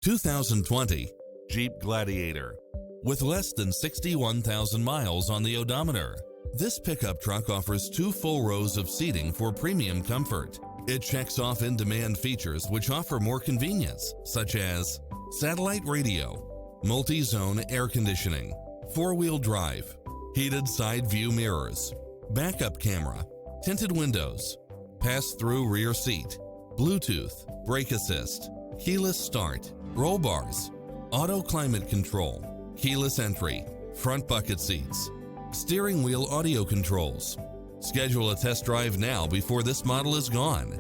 2020 Jeep Gladiator. With less than 61,000 miles on the odometer, this pickup truck offers 2 full rows of seating for premium comfort. It checks off in-demand features which offer more convenience, such as satellite radio, multi-zone air conditioning, 4-wheel drive, heated side view mirrors, backup camera, tinted windows, pass-through rear seat, Bluetooth, brake assist, keyless start, roll bars, auto climate control, keyless entry, front bucket seats, steering wheel audio controls. Schedule a test drive now before this model is gone.